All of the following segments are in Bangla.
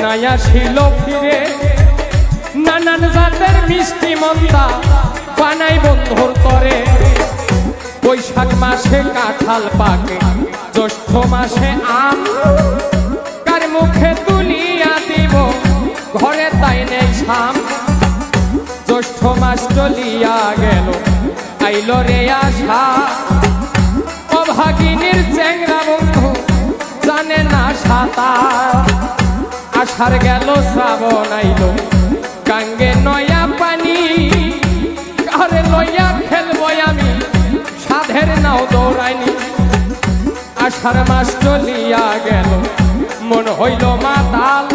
নাইয়া ছিল ফিরে নানান জাতের মিষ্টি মন্দা বানাই বন্ধুর তরে। বৈশাখ মাসে কাঁঠাল পাকে, জ্যৈষ্ঠ মাসে আম, কার মুখে তুলিয়া দিব ঘরে তাই নেই সাম। জ্যৈষ্ঠ মাস চলিয়া গেল আইল রে আশা, অভাগিনীর চ্যাংরা বন্ধু জানে না সাঁতার। আষাঢ় গেল শ্রাবণ আইল গাঙ্গে নয়া পানি, কারে লইয়া খেলবো আমি সাধের নাও দৌড়াইনি। আষাঢ় মাস চলিয়া গেল মন হইল মাতাল,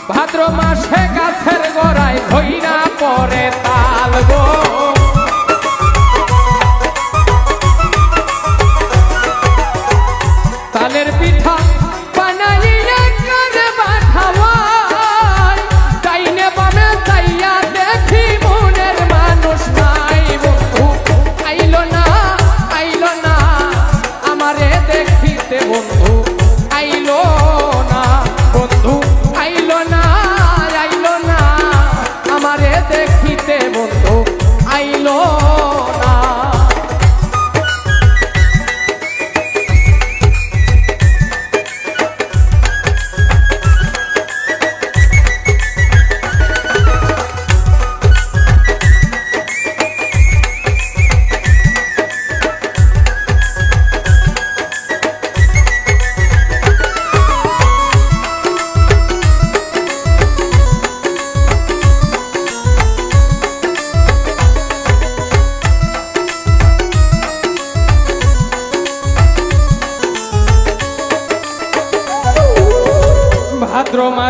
ভাদ্র মাসে গাছের গোড়ায় ধইরা পরে তাল গো। তালের পিঠা বানাইয়া কারে বাঠাওয়াই, ডাইনে বামে চাইয়া দেখি মনের মানুষ নাই। বন্ধু আইলো না আমারে দেখিতে, বন্ধু আইলো না, বন্ধু আইলো না আমারে দেখিতে, বন্ধু আইলো না। ভাদ্র মাস